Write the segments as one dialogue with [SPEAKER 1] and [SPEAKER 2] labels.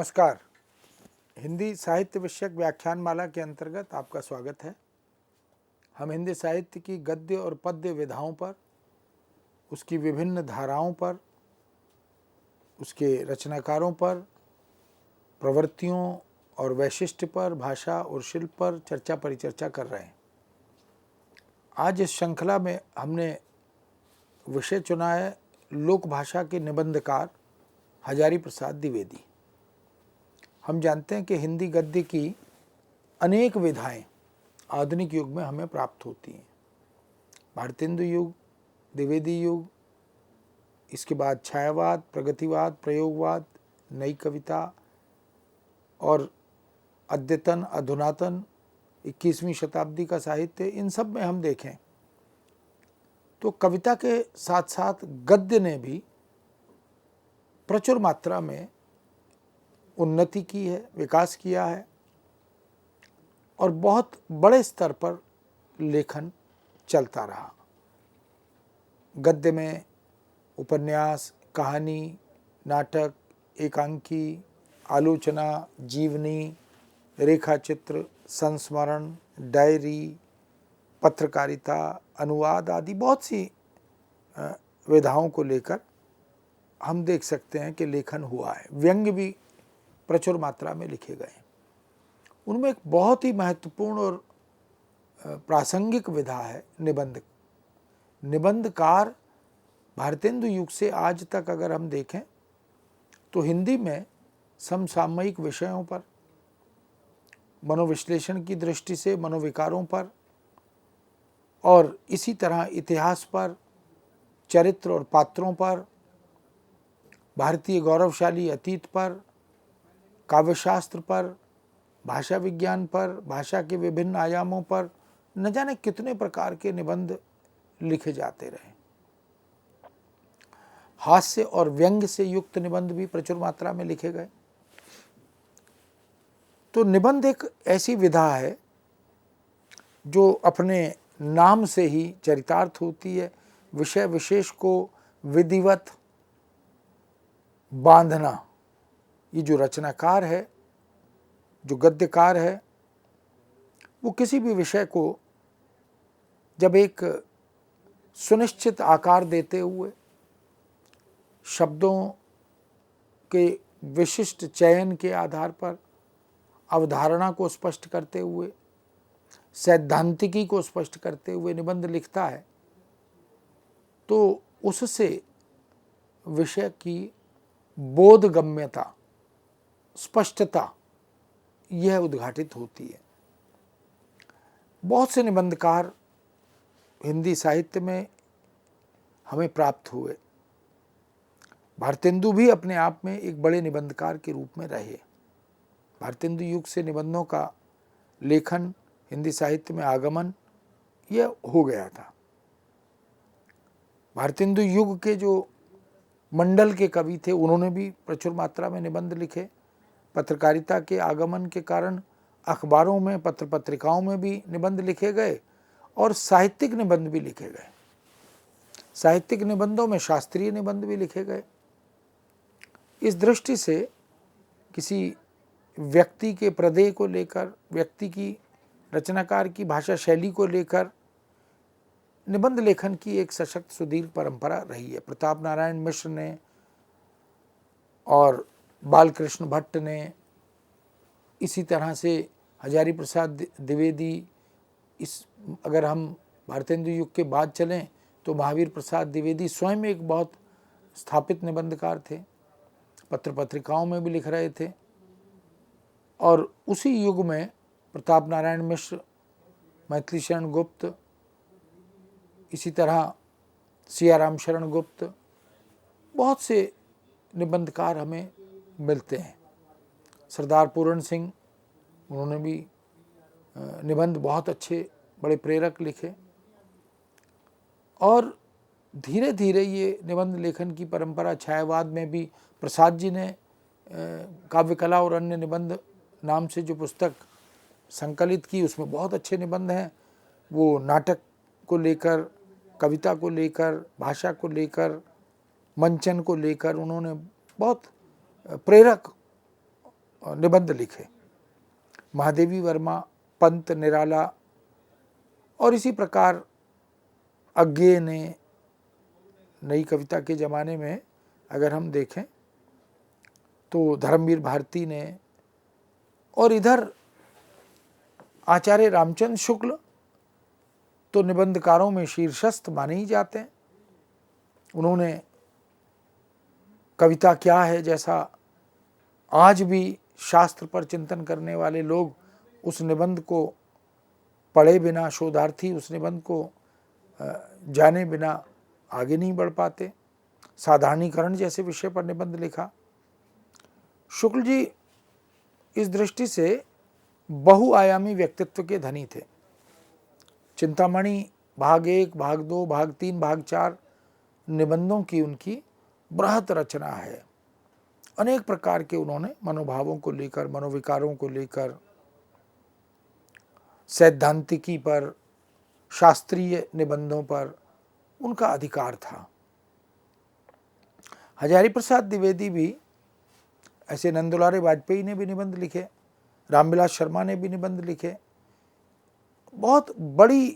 [SPEAKER 1] नमस्कार। हिंदी साहित्य विषयक व्याख्यानमाला के अंतर्गत आपका स्वागत है। हम हिंदी साहित्य की गद्य और पद्य विधाओं पर, उसकी विभिन्न धाराओं पर, उसके रचनाकारों पर, प्रवृत्तियों और वैशिष्ट्य पर, भाषा और शिल्प पर चर्चा परिचर्चा कर रहे हैं। आज इस श्रृंखला में हमने विषय चुना है लोक भाषा के निबंधकार हजारी प्रसाद द्विवेदी। हम जानते हैं कि हिंदी गद्य की अनेक विधाएं आधुनिक युग में हमें प्राप्त होती हैं। भारतेंदु युग, द्विवेदी युग, इसके बाद छायावाद, प्रगतिवाद, प्रयोगवाद, नई कविता और अद्यतन, अधुनातन 21वीं शताब्दी का साहित्य, इन सब में हम देखें तो कविता के साथ साथ गद्य ने भी प्रचुर मात्रा में उन्नति की है, विकास किया है और बहुत बड़े स्तर पर लेखन चलता रहा। गद्य में उपन्यास, कहानी, नाटक, एकांकी, आलोचना, जीवनी, रेखाचित्र, संस्मरण, डायरी, पत्रकारिता, अनुवाद आदि बहुत सी विधाओं को लेकर हम देख सकते हैं कि लेखन हुआ है। व्यंग्य भी प्रचुर मात्रा में लिखे गए। उनमें एक बहुत ही महत्वपूर्ण और प्रासंगिक विधा है निबंध। निबंधकार भारतेंदु युग से आज तक अगर हम देखें तो हिंदी में समसामयिक विषयों पर, मनोविश्लेषण की दृष्टि से मनोविकारों पर और इसी तरह इतिहास पर, चरित्र और पात्रों पर, भारतीय गौरवशाली अतीत पर, काव्यशास्त्र पर, भाषा विज्ञान पर, भाषा के विभिन्न आयामों पर न जाने कितने प्रकार के निबंध लिखे जाते रहे। हास्य और व्यंग्य से युक्त निबंध भी प्रचुर मात्रा में लिखे गए। तो निबंध एक ऐसी विधा है जो अपने नाम से ही चरितार्थ होती है। विषय विशेष को विधिवत बांधना, ये जो रचनाकार है, जो गद्यकार है, वो किसी भी विषय को जब एक सुनिश्चित आकार देते हुए, शब्दों के विशिष्ट चयन के आधार पर, अवधारणा को स्पष्ट करते हुए, सैद्धांतिकी को स्पष्ट करते हुए निबंध लिखता है, तो उससे विषय की बोधगम्यता, स्पष्टता यह उद्घाटित होती है। बहुत से निबंधकार हिंदी साहित्य में हमें प्राप्त हुए। भारतेंदु भी अपने आप में एक बड़े निबंधकार के रूप में रहे। भारतेंदु युग से निबंधों का लेखन, हिंदी साहित्य में आगमन यह हो गया था। भारतेंदु युग के जो मंडल के कवि थे, उन्होंने भी प्रचुर मात्रा में निबंध लिखे। पत्रकारिता के आगमन के कारण अखबारों में, पत्र पत्रिकाओं में भी निबंध लिखे गए और साहित्यिक निबंध भी लिखे गए। साहित्यिक निबंधों में शास्त्रीय निबंध भी लिखे गए। इस दृष्टि से किसी व्यक्ति के प्रदेय को लेकर, व्यक्ति की, रचनाकार की भाषा शैली को लेकर निबंध लेखन की एक सशक्त सुदीर्घ परंपरा रही है। प्रताप नारायण मिश्र ने और बालकृष्ण भट्ट ने, इसी तरह से हजारी प्रसाद द्विवेदी, इस अगर हम भारतेंदु युग के बाद चलें तो महावीर प्रसाद द्विवेदी स्वयं एक बहुत स्थापित निबंधकार थे, पत्र पत्रिकाओं में भी लिख रहे थे। और उसी युग में प्रताप नारायण मिश्र, मैथिली शरण गुप्त, इसी तरह सियाराम शरण गुप्त, बहुत से निबंधकार हमें मिलते हैं। सरदार पूरण सिंह, उन्होंने भी निबंध बहुत अच्छे, बड़े प्रेरक लिखे। और धीरे धीरे ये निबंध लेखन की परंपरा छायावाद में भी, प्रसाद जी ने काव्य कला और अन्य निबंध नाम से जो पुस्तक संकलित की, उसमें बहुत अच्छे निबंध हैं। वो नाटक को लेकर, कविता को लेकर, भाषा को लेकर, मंचन को लेकर उन्होंने बहुत प्रेरक निबंध लिखे। महादेवी वर्मा, पंत निराला और इसी प्रकार अज्ञे ने, नई कविता के ज़माने में अगर हम देखें तो धर्मवीर भारती ने, और इधर आचार्य रामचंद्र शुक्ल तो निबंधकारों में शीर्षस्थ माने ही जाते हैं। उन्होंने कविता क्या है जैसा आज भी शास्त्र पर चिंतन करने वाले लोग उस निबंध को पढ़े बिना, शोधार्थी उस निबंध को जाने बिना आगे नहीं बढ़ पाते। साधारणीकरण जैसे विषय पर निबंध लिखा। शुक्ल जी इस दृष्टि से बहुआयामी व्यक्तित्व के धनी थे। चिंतामणि भाग 1, भाग 2, भाग 3, भाग 4 निबंधों की उनकी बृहत रचना है। अनेक प्रकार के उन्होंने मनोभावों को लेकर, मनोविकारों को लेकर, सैद्धांतिकी पर, शास्त्रीय निबंधों पर उनका अधिकार था। हजारी प्रसाद द्विवेदी भी ऐसे, नंदुलारे वाजपेयी ने भी निबंध लिखे, रामविलास शर्मा ने भी निबंध लिखे। बहुत बड़ी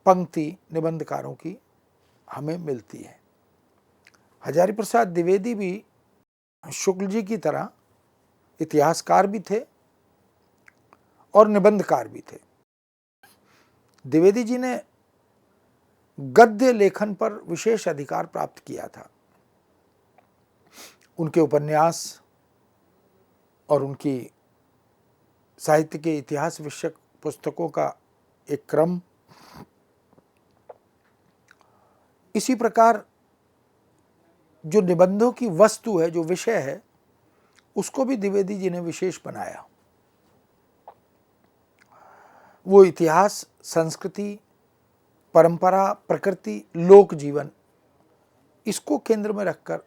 [SPEAKER 1] पंक्ति निबंधकारों की हमें मिलती है। हजारी प्रसाद द्विवेदी भी शुक्ल जी की तरह इतिहासकार भी थे और निबंधकार भी थे। द्विवेदी जी ने गद्य लेखन पर विशेष अधिकार प्राप्त किया था। उनके उपन्यास और उनकी साहित्य के इतिहास विषयक पुस्तकों का एक क्रम, इसी प्रकार जो निबंधों की वस्तु है, जो विषय है, उसको भी द्विवेदी जी ने विशेष बनाया। वो इतिहास, संस्कृति, परंपरा, प्रकृति, लोक जीवन, इसको केंद्र में रखकर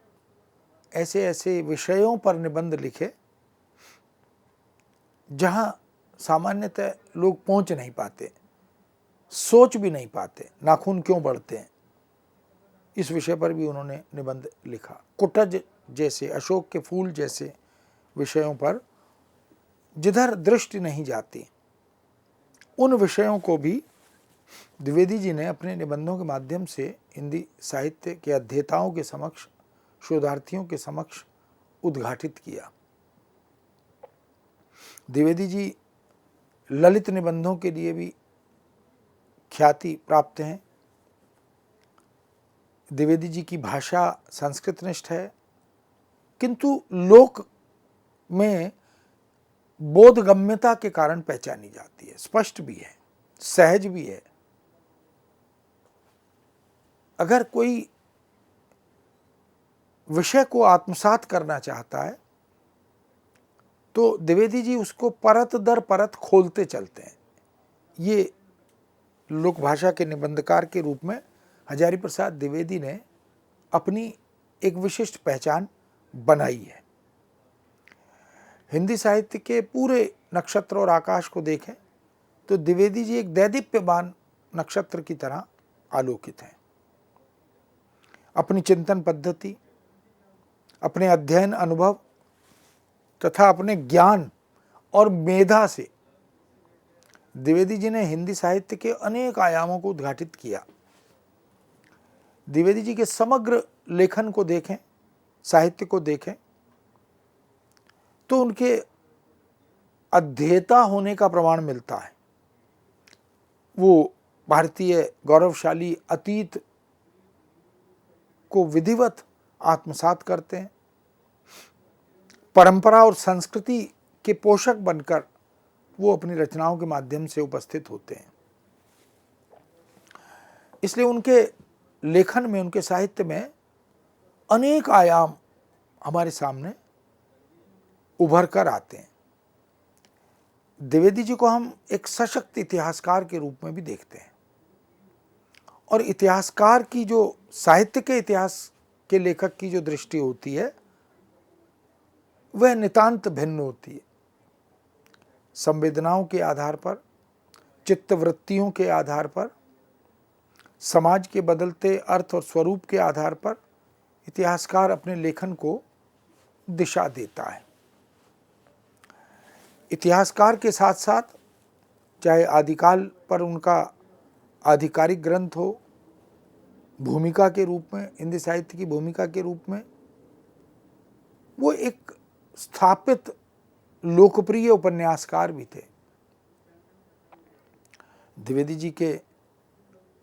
[SPEAKER 1] ऐसे ऐसे विषयों पर निबंध लिखे जहां सामान्यतः लोग पहुंच नहीं पाते, सोच भी नहीं पाते, नाखून क्यों बढ़ते हैं, इस विषय पर भी उन्होंने निबंध लिखा। कुटज जैसे, अशोक के फूल जैसे विषयों पर जिधर दृष्टि नहीं जाती, उन विषयों को भी द्विवेदी जी ने अपने निबंधों के माध्यम से हिंदी साहित्य के अध्येताओं के समक्ष, शोधार्थियों के समक्ष उद्घाटित किया। द्विवेदी जी ललित निबंधों के लिए भी ख्याति प्राप्त हैं। द्विवेदी जी की भाषा संस्कृतनिष्ठ है, किंतु लोक में बोधगम्यता के कारण पहचानी जाती है, स्पष्ट भी है, सहज भी है। अगर कोई विषय को आत्मसात करना चाहता है तो द्विवेदी जी उसको परत दर परत खोलते चलते हैं। ये लोक भाषा के निबंधकार के रूप में हजारी प्रसाद द्विवेदी ने अपनी एक विशिष्ट पहचान बनाई है। हिंदी साहित्य के पूरे नक्षत्र और आकाश को देखें तो द्विवेदी जी एक दैदीप्यमान नक्षत्र की तरह आलोकित हैं। अपनी चिंतन पद्धति, अपने अध्ययन अनुभव तथा अपने ज्ञान और मेधा से द्विवेदी जी ने हिंदी साहित्य के अनेक आयामों को उद्घाटित किया। द्विवेदी जी के समग्र लेखन को देखें, साहित्य को देखें तो उनके अध्येता होने का प्रमाण मिलता है। वो भारतीय गौरवशाली अतीत को विधिवत आत्मसात करते हैं। परंपरा और संस्कृति के पोषक बनकर वो अपनी रचनाओं के माध्यम से उपस्थित होते हैं। इसलिए उनके लेखन में, उनके साहित्य में अनेक आयाम हमारे सामने उभर कर आते हैं। द्विवेदी जी को हम एक सशक्त इतिहासकार के रूप में भी देखते हैं, और इतिहासकार की जो, साहित्य के इतिहास के लेखक की जो दृष्टि होती है वह नितांत भिन्न होती है। संवेदनाओं के आधार पर, चित्तवृत्तियों के आधार पर, समाज के बदलते अर्थ और स्वरूप के आधार पर इतिहासकार अपने लेखन को दिशा देता है। इतिहासकार के साथ साथ चाहे आदिकाल पर उनका आधिकारिक ग्रंथ हो, भूमिका के रूप में, हिंदी साहित्य की भूमिका के रूप में, वो एक स्थापित लोकप्रिय उपन्यासकार भी थे। द्विवेदी जी के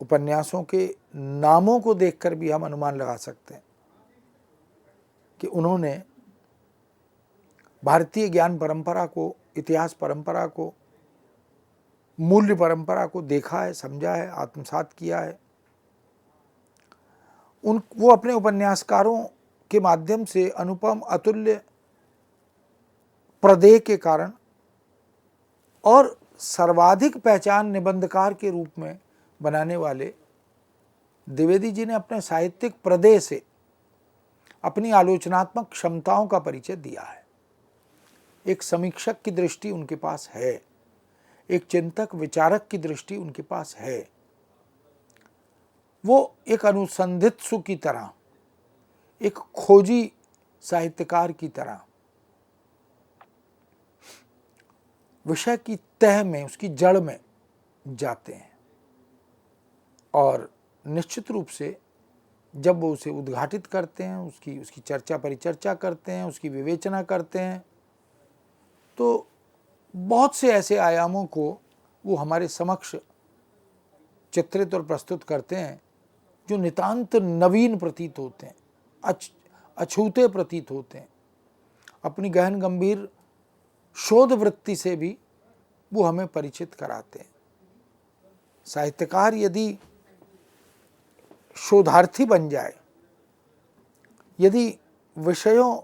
[SPEAKER 1] उपन्यासों के नामों को देखकर भी हम अनुमान लगा सकते हैं कि उन्होंने भारतीय ज्ञान परंपरा को, इतिहास परंपरा को, मूल्य परंपरा को देखा है, समझा है, आत्मसात किया है। वो अपने उपन्यासकारों के माध्यम से अनुपम, अतुल्य प्रदेय के कारण और सर्वाधिक पहचान निबंधकार के रूप में बनाने वाले द्विवेदी जी ने अपने साहित्यिक प्रदेय से अपनी आलोचनात्मक क्षमताओं का परिचय दिया है। एक समीक्षक की दृष्टि उनके पास है, एक चिंतक विचारक की दृष्टि उनके पास है। वो एक अनुसंधित्सु की तरह, एक खोजी साहित्यकार की तरह विषय की तह में, उसकी जड़ में जाते हैं और निश्चित रूप से जब वो उसे उद्घाटित करते हैं, उसकी चर्चा परिचर्चा करते हैं, उसकी विवेचना करते हैं, तो बहुत से ऐसे आयामों को वो हमारे समक्ष चित्रित और प्रस्तुत करते हैं जो नितांत नवीन प्रतीत होते हैं, अछूते प्रतीत होते हैं। अपनी गहन गंभीर शोध वृत्ति से भी वो हमें परिचित कराते हैं। साहित्यकार यदि शोधार्थी बन जाए, यदि विषयों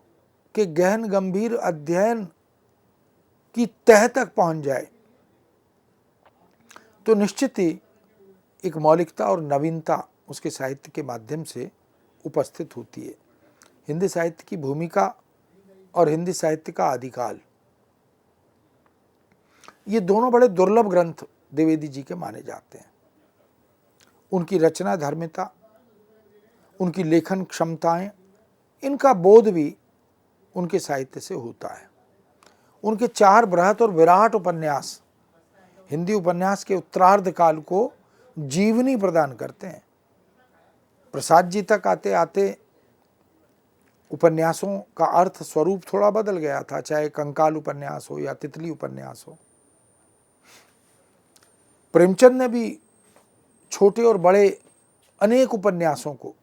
[SPEAKER 1] के गहन गंभीर अध्ययन की तह तक पहुंच जाए, तो निश्चित ही एक मौलिकता और नवीनता उसके साहित्य के माध्यम से उपस्थित होती है। हिंदी साहित्य की भूमिका और हिंदी साहित्य का आदिकाल, ये दोनों बड़े दुर्लभ ग्रंथ द्विवेदी जी के माने जाते हैं। उनकी रचना धर्मिता, उनकी लेखन क्षमताएं, इनका बोध भी उनके साहित्य से होता है। उनके 4 बृहत और विराट उपन्यास हिंदी उपन्यास के उत्तरार्ध काल को जीवनी प्रदान करते हैं। प्रसाद जी तक आते आते उपन्यासों का अर्थ स्वरूप थोड़ा बदल गया था, चाहे कंकाल उपन्यास हो या तितली उपन्यास हो। प्रेमचंद ने भी छोटे और बड़े अनेक उपन्यासों को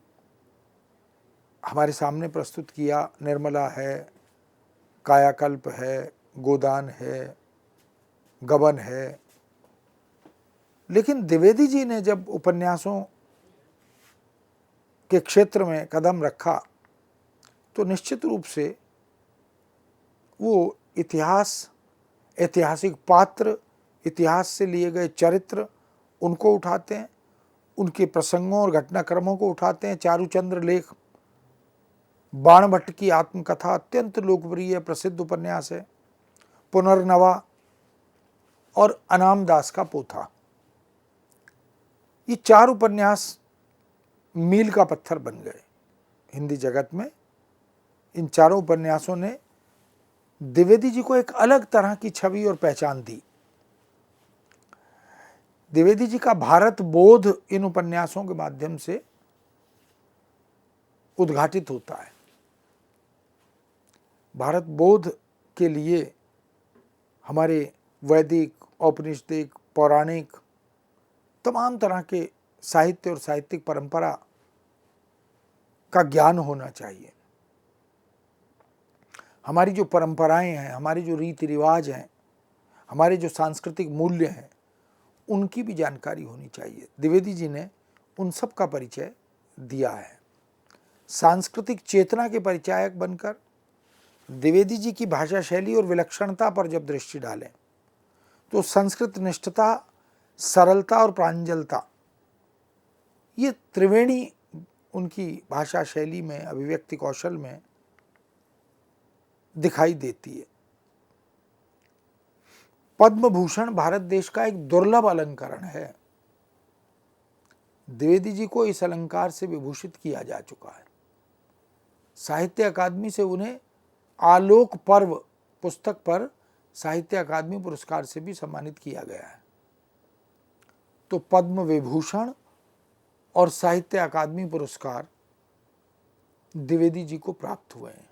[SPEAKER 1] हमारे सामने प्रस्तुत किया। निर्मला है, कायाकल्प है, गोदान है, गबन है। लेकिन द्विवेदी जी ने जब उपन्यासों के क्षेत्र में कदम रखा तो निश्चित रूप से वो इतिहास, ऐतिहासिक पात्र, इतिहास से लिए गए चरित्र, उनको उठाते हैं, उनके प्रसंगों और घटनाक्रमों को उठाते हैं। चारुचंद्र लेख, बाणभट्ट की आत्मकथा अत्यंत लोकप्रिय प्रसिद्ध उपन्यास है, पुनर्नवा और अनाम दास का पोथा। ये 4 उपन्यास मील का पत्थर बन गए हिंदी जगत में। इन चारों उपन्यासों ने द्विवेदी जी को एक अलग तरह की छवि और पहचान दी। द्विवेदी जी का भारत बोध इन उपन्यासों के माध्यम से उद्घाटित होता है। भारत बोध के लिए हमारे वैदिक, औपनिषदिक, पौराणिक तमाम तरह के साहित्य और साहित्यिक परंपरा का ज्ञान होना चाहिए। हमारी जो परंपराएं हैं, हमारी जो रीति रिवाज हैं, हमारे जो सांस्कृतिक मूल्य हैं, उनकी भी जानकारी होनी चाहिए। द्विवेदी जी ने उन सब का परिचय दिया है। सांस्कृतिक चेतना के परिचायक बनकर द्विवेदी जी की भाषा शैली और विलक्षणता पर जब दृष्टि डालें तो संस्कृत निष्ठता, सरलता और प्रांजलता, ये त्रिवेणी उनकी भाषा शैली में, अभिव्यक्ति कौशल में दिखाई देती है। पद्म भूषण भारत देश का एक दुर्लभ अलंकरण है। द्विवेदी जी को इस अलंकार से विभूषित किया जा चुका है। साहित्य अकादमी से उन्हें आलोक पर्व पुस्तक पर साहित्य अकादमी पुरस्कार से भी सम्मानित किया गया है। तो पद्म विभूषण और साहित्य अकादमी पुरस्कार द्विवेदी जी को प्राप्त हुए हैं।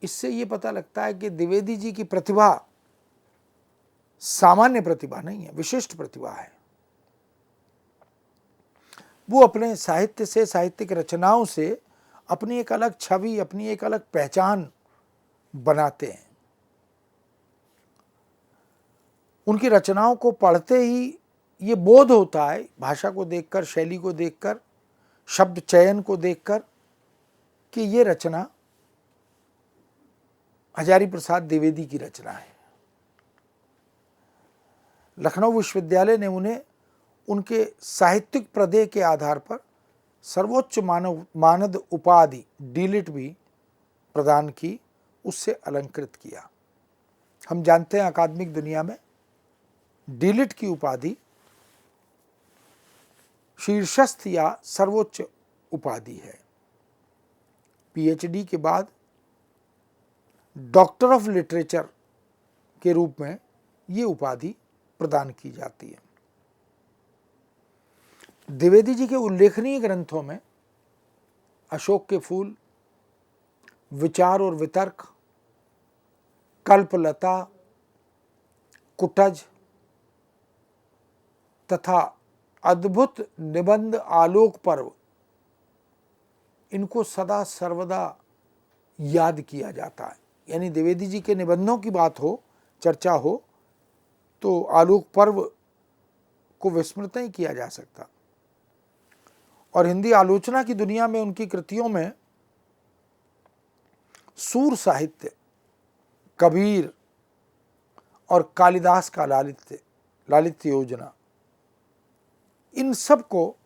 [SPEAKER 1] इससे ये पता लगता है कि द्विवेदी जी की प्रतिभा सामान्य प्रतिभा नहीं है, विशिष्ट प्रतिभा है। वो अपने साहित्य से, साहित्यिक रचनाओं से अपनी एक अलग छवि, अपनी एक अलग पहचान बनाते हैं। उनकी रचनाओं को पढ़ते ही ये बोध होता है, भाषा को देखकर, शैली को देखकर, शब्द चयन को देखकर, कि ये रचना हजारी प्रसाद द्विवेदी की रचना है। लखनऊ विश्वविद्यालय ने उन्हें उनके साहित्यिक प्रदेय के आधार पर सर्वोच्च मानद उपाधि डीलिट भी प्रदान की, उससे अलंकृत किया। हम जानते हैं अकादमिक दुनिया में डीलिट की उपाधि शीर्षस्थ या सर्वोच्च उपाधि है। पीएचडी के बाद डॉक्टर ऑफ लिटरेचर के रूप में ये उपाधि प्रदान की जाती है। द्विवेदी जी के उल्लेखनीय ग्रंथों में अशोक के फूल, विचार और वितर्क, कल्पलता, कुटज तथा अद्भुत निबंध आलोक पर्व, इनको सदा सर्वदा याद किया जाता है। यानी द्विवेदी जी के निबंधों की बात हो, चर्चा हो, तो आलोक पर्व को विस्मृत नहीं किया जा सकता। और हिंदी आलोचना की दुनिया में उनकी कृतियों में सूर साहित्य, कबीर और कालिदास का लालित्य योजना, इन सब को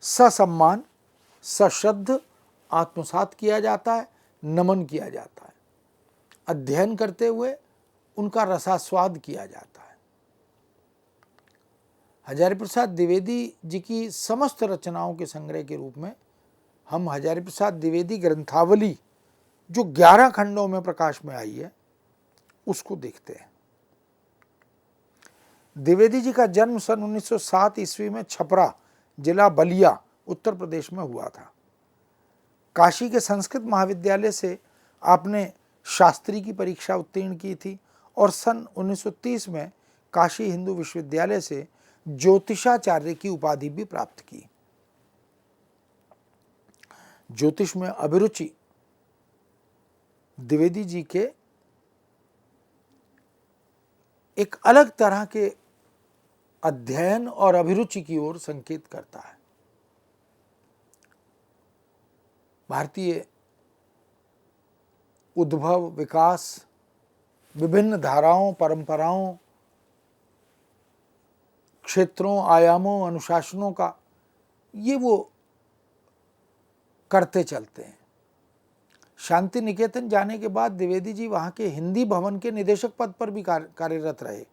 [SPEAKER 1] ससम्मान, सश्रद्ध आत्मसात किया जाता है, नमन किया जाता है। अध्ययन करते हुए उनका रसास्वाद किया जाता है। हजारी प्रसाद द्विवेदी जी की समस्त रचनाओं के संग्रह के रूप में हम हजारी प्रसाद द्विवेदी ग्रंथावली, जो 11 खंडों में प्रकाश में आई है, उसको देखते हैं। द्विवेदी जी का जन्म सन 1907 ईस्वी में छपरा, जिला बलिया, उत्तर प्रदेश में हुआ था। काशी के संस्कृत महाविद्यालय से आपने शास्त्री की परीक्षा उत्तीर्ण की थी और सन 1930 में काशी हिंदू विश्वविद्यालय से ज्योतिषाचार्य की उपाधि भी प्राप्त की। ज्योतिष में अभिरुचि द्विवेदी जी के एक अलग तरह के अध्ययन और अभिरुचि की ओर संकेत करता है। भारतीय उद्भव, विकास, विभिन्न धाराओं, परंपराओं, क्षेत्रों, आयामों, अनुशासनों का ये वो करते चलते हैं। शांति निकेतन जाने के बाद द्विवेदी जी वहाँ के हिंदी भवन के निदेशक पद पर भी कार्यरत रहे।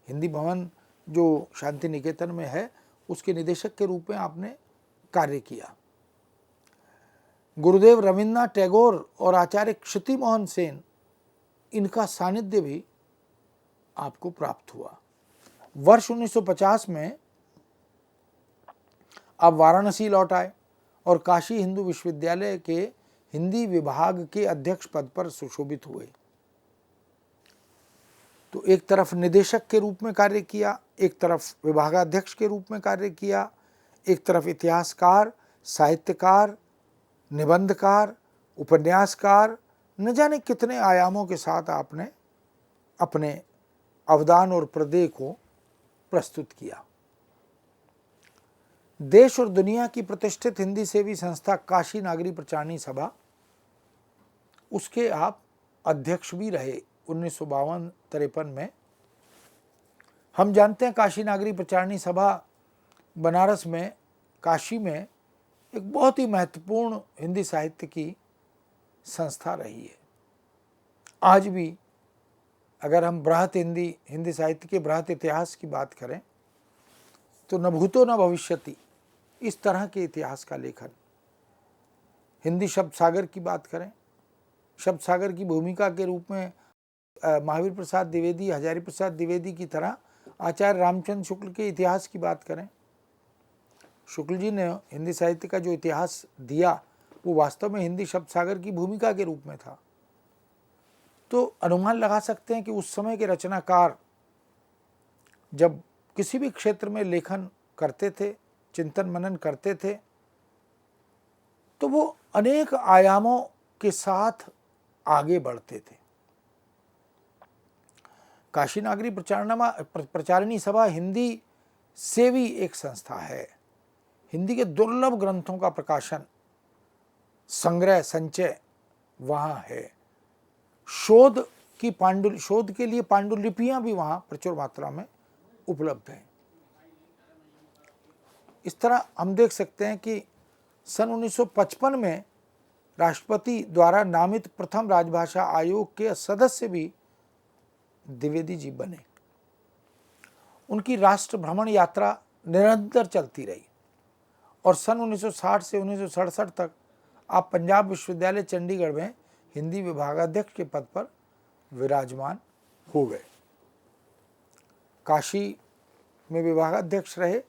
[SPEAKER 1] हिंदी भवन जो शांति निकेतन में है, उसके निदेशक के रूप में आपने कार्य किया। गुरुदेव रविन्द्रनाथ टैगोर और आचार्य क्षिति मोहन सेन, इनका सानिध्य भी आपको प्राप्त हुआ। वर्ष 1950 में आप वाराणसी लौट आए और काशी हिंदू विश्वविद्यालय के हिंदी विभाग के अध्यक्ष पद पर सुशोभित हुए। तो एक तरफ निदेशक के रूप में कार्य किया, एक तरफ विभागाध्यक्ष के रूप में कार्य किया, एक तरफ इतिहासकार, साहित्यकार, निबंधकार, उपन्यासकार, न जाने कितने आयामों के साथ आपने अपने अवदान और प्रदेय को प्रस्तुत किया। देश और दुनिया की प्रतिष्ठित हिंदी सेवी संस्था काशी नागरी प्रचारणी सभा, उसके आप अध्यक्ष भी रहे 1952-53 में। हम जानते हैं काशी नागरी प्रचारणी सभा बनारस में, काशी में एक बहुत ही महत्वपूर्ण हिंदी साहित्य की संस्था रही है। आज भी अगर हम बृहत हिंदी साहित्य के बृहत इतिहास की बात करें तो न भूतो न भविष्यति, इस तरह के इतिहास का लेखन। हिंदी शब्द सागर की बात करें, शब्द सागर की भूमिका के रूप में महावीर प्रसाद द्विवेदी, हजारी प्रसाद द्विवेदी की तरह आचार्य रामचंद्र शुक्ल के इतिहास की बात करें, शुक्ल जी ने हिंदी साहित्य का जो इतिहास दिया वो वास्तव में हिंदी शब्द सागर की भूमिका के रूप में था। तो अनुमान लगा सकते हैं कि उस समय के रचनाकार जब किसी भी क्षेत्र में लेखन करते थे, चिंतन मनन करते थे, तो वो अनेक आयामों के साथ आगे बढ़ते थे। काशी नागरी प्रचारिणी सभा हिंदी सेवी एक संस्था है। हिंदी के दुर्लभ ग्रंथों का प्रकाशन, संग्रह, संचय वहाँ है। शोध के लिए पांडुलिपियाँ भी वहाँ प्रचुर मात्रा में उपलब्ध हैं। इस तरह हम देख सकते हैं कि सन 1955 में राष्ट्रपति द्वारा नामित प्रथम राजभाषा आयोग के सदस्य भी द्विवेदी जी बने। उनकी राष्ट्र भ्रमण यात्रा निरंतर चलती रही और सन 1960 से 1967 तक आप पंजाब विश्वविद्यालय चंडीगढ़ में हिंदी विभागाध्यक्ष के पद पर विराजमान हो गए। काशी में विभागाध्यक्ष रहे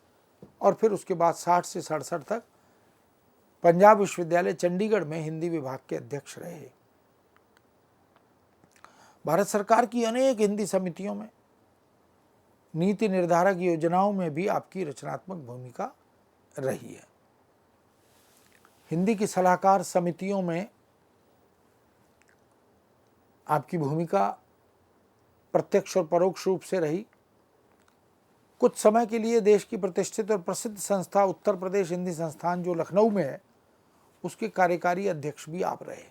[SPEAKER 1] और फिर उसके बाद 60 से 67 तक पंजाब विश्वविद्यालय चंडीगढ़ में हिंदी विभाग के अध्यक्ष रहे। भारत सरकार की अनेक हिंदी समितियों में, नीति निर्धारक योजनाओं में भी आपकी रचनात्मक भूमिका रही है। हिंदी की सलाहकार समितियों में आपकी भूमिका प्रत्यक्ष और परोक्ष रूप से रही। कुछ समय के लिए देश की प्रतिष्ठित और प्रसिद्ध संस्था उत्तर प्रदेश हिंदी संस्थान जो लखनऊ में है, उसके कार्यकारी अध्यक्ष भी आप रहे।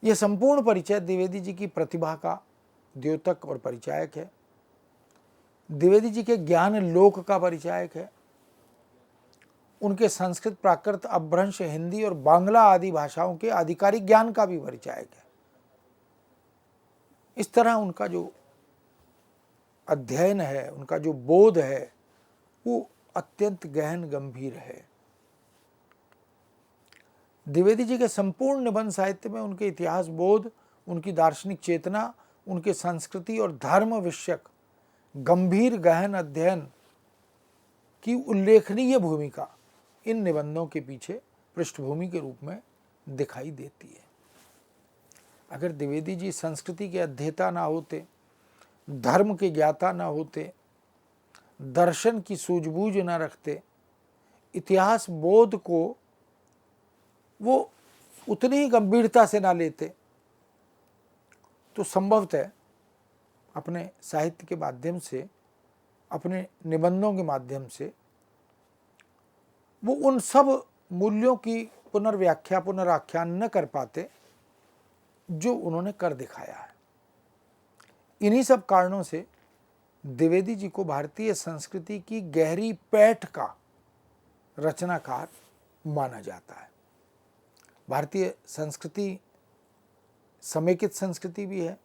[SPEAKER 1] यह संपूर्ण परिचय द्विवेदी जी की प्रतिभा का द्योतक और परिचायक है। द्विवेदी जी के ज्ञान लोक का परिचायक है। उनके संस्कृत, प्राकृत, अपभ्रंश, हिंदी और बांग्ला आदि भाषाओं के आधिकारिक ज्ञान का भी परिचायक है। इस तरह उनका जो अध्ययन है, उनका जो बोध है, वो अत्यंत गहन गंभीर है। द्विवेदी जी के संपूर्ण निबंध साहित्य में उनके इतिहास बोध, उनकी दार्शनिक चेतना, उनके संस्कृति और धर्म विषयक गंभीर गहन अध्ययन की उल्लेखनीय भूमिका इन निबंधों के पीछे पृष्ठभूमि के रूप में दिखाई देती है। अगर द्विवेदी जी संस्कृति के अध्येता ना होते, धर्म के ज्ञाता ना होते, दर्शन की सूझबूझ न रखते, इतिहास बोध को वो उतनी ही गंभीरता से ना लेते, तो संभवतः अपने साहित्य के माध्यम से, अपने निबंधों के माध्यम से वो उन सब मूल्यों की पुनर्व्याख्या, पुनराख्यान न कर पाते जो उन्होंने कर दिखाया है। इन्हीं सब कारणों से द्विवेदी जी को भारतीय संस्कृति की गहरी पैठ का रचनाकार माना जाता है। भारतीय संस्कृति समेकित संस्कृति भी है,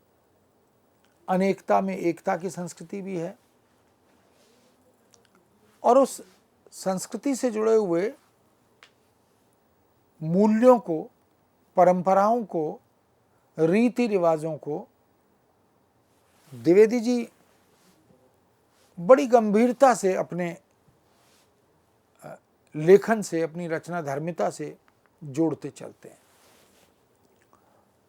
[SPEAKER 1] अनेकता में एकता की संस्कृति भी है, और उस संस्कृति से जुड़े हुए मूल्यों को, परंपराओं को, रीति रिवाजों को द्विवेदी जी बड़ी गंभीरता से अपने लेखन से, अपनी रचना धर्मिता से जोड़ते चलते हैं।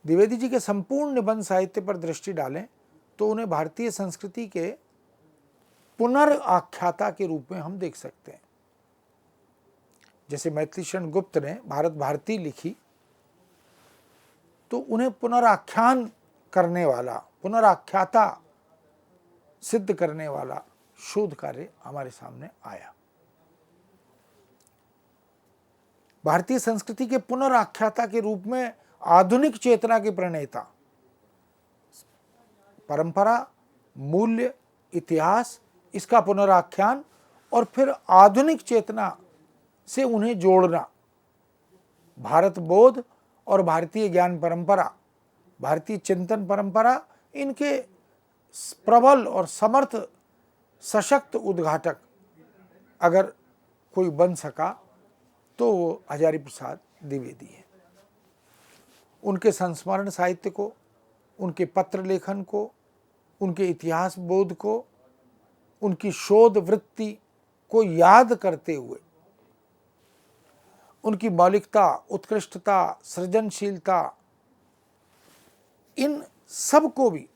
[SPEAKER 1] द्विवेदी जी के संपूर्ण निबंध साहित्य पर दृष्टि डालें तो उन्हें भारतीय संस्कृति के पुनर्आख्याता के रूप में हम देख सकते हैं। जैसे मैथिलीशरण गुप्त ने भारत भारती लिखी, तो उन्हें पुनराख्यान करने वाला, पुनराख्याता सिद्ध करने वाला शोध कार्य हमारे सामने आया। भारतीय संस्कृति के पुनराख्याता के रूप में आधुनिक चेतना के प्रणेता, परंपरा, मूल्य, इतिहास, इसका पुनराख्यान और फिर आधुनिक चेतना से उन्हें जोड़ना, भारत बोध और भारतीय ज्ञान परंपरा, भारतीय चिंतन परंपरा, इनके प्रबल और समर्थ सशक्त उद्घाटक अगर कोई बन सका तो वो हजारी प्रसाद द्विवेदी है। उनके संस्मरण साहित्य को, उनके पत्र लेखन को, उनके इतिहास बोध को, उनकी शोध वृत्ति को याद करते हुए उनकी मौलिकता, उत्कृष्टता, सृजनशीलता, इन सब को भी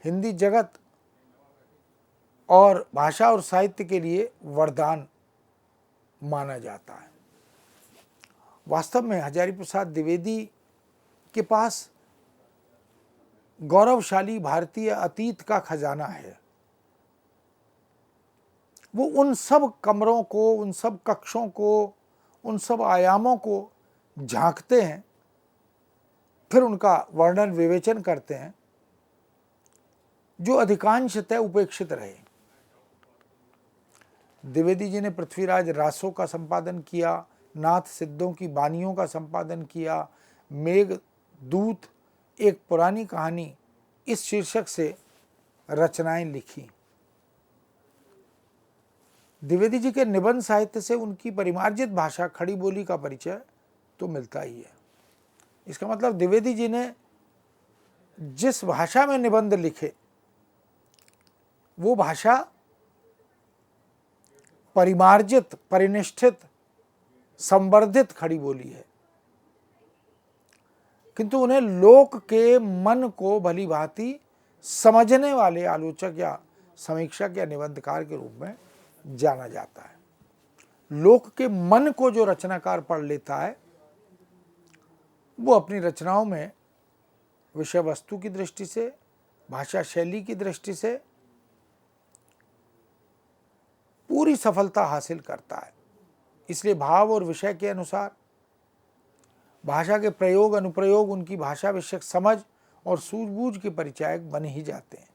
[SPEAKER 1] हिंदी जगत और भाषा और साहित्य के लिए वरदान माना जाता है। वास्तव में हजारी प्रसाद द्विवेदी के पास गौरवशाली भारतीय अतीत का खजाना है। वो उन सब कमरों को, उन सब कक्षों को, उन सब आयामों को झांकते हैं, फिर उनका वर्णन विवेचन करते हैं, जो अधिकांशतः उपेक्षित रहे। द्विवेदी जी ने पृथ्वीराज रासो का संपादन किया, नाथ सिद्धों की बानियों का संपादन किया, मेघदूत एक पुरानी कहानी इस शीर्षक से रचनाएं लिखी। द्विवेदी जी के निबंध साहित्य से उनकी परिमार्जित भाषा खड़ी बोली का परिचय तो मिलता ही है। इसका मतलब द्विवेदी जी ने जिस भाषा में निबंध लिखे वो भाषा परिमार्जित, परिनिष्ठित, संवर्धित खड़ी बोली है, किंतु उन्हें लोक के मन को भली भांति समझने वाले आलोचक या समीक्षक या निबंधकार के रूप में जाना जाता है। लोक के मन को जो रचनाकार पढ़ लेता है वो अपनी रचनाओं में विषय वस्तु की दृष्टि से, भाषा शैली की दृष्टि से पूरी सफलता हासिल करता है। इसलिए भाव और विषय के अनुसार भाषा के प्रयोग अनुप्रयोग उनकी भाषा विषयक समझ और सूझबूझ के परिचायक बन ही जाते हैं।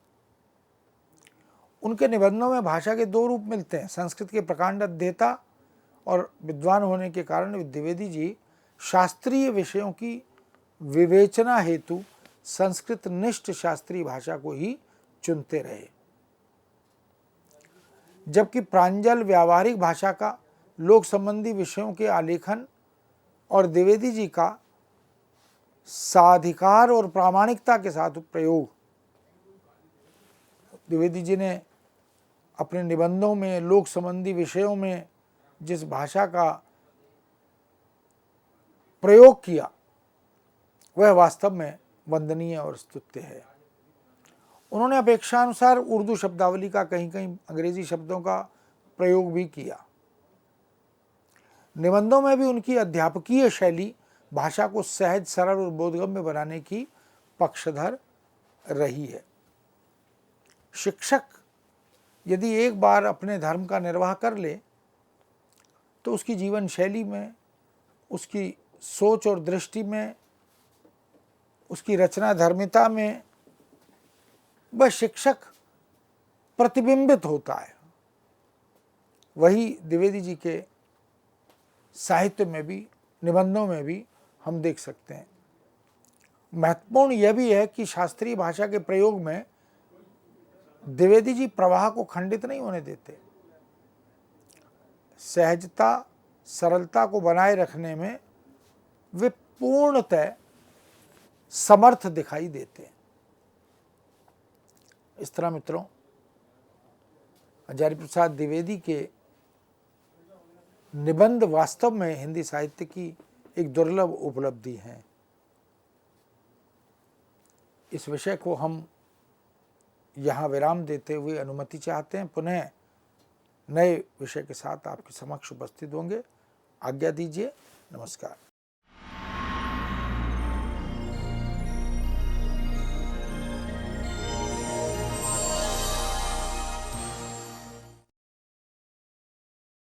[SPEAKER 1] उनके निबंधों में भाषा के दो रूप मिलते हैं। संस्कृत के प्रकांड अध्येता और विद्वान होने के कारण द्विवेदी जी शास्त्रीय विषयों की विवेचना हेतु संस्कृत निष्ठ शास्त्रीय भाषा को ही चुनते रहे, जबकि प्रांजल व्यावहारिक भाषा का लोक संबंधी विषयों के आलेखन और द्विवेदी जी का साधिकार और प्रामाणिकता के साथ प्रयोग। द्विवेदी जी ने अपने निबंधों में लोक संबंधी विषयों में जिस भाषा का प्रयोग किया वह वास्तव में वंदनीय और स्तुत्य है। उन्होंने अपेक्षानुसार उर्दू शब्दावली का कहीं कहीं अंग्रेजी शब्दों का प्रयोग भी किया। निबंधों में भी उनकी अध्यापकीय शैली भाषा को सहज, सरल और बोधगम्य बनाने की पक्षधर रही है। शिक्षक यदि एक बार अपने धर्म का निर्वाह कर ले तो उसकी जीवन शैली में, उसकी सोच और दृष्टि में, उसकी रचना धर्मिता में वह शिक्षक प्रतिबिंबित होता है। वही द्विवेदी जी के साहित्य में भी, निबंधों में भी हम देख सकते हैं। महत्वपूर्ण यह भी है कि शास्त्रीय भाषा के प्रयोग में द्विवेदी जी प्रवाह को खंडित नहीं होने देते। सहजता, सरलता को बनाए रखने में वे पूर्णतः समर्थ दिखाई देते हैं। इस तरह मित्रों, हजारी प्रसाद द्विवेदी के निबंध वास्तव में हिंदी साहित्य की एक दुर्लभ उपलब्धि है। इस विषय को हम यहाँ विराम देते हुए अनुमति चाहते हैं। पुनः नए विषय के साथ आपके समक्ष उपस्थित होंगे। आज्ञा दीजिए। नमस्कार।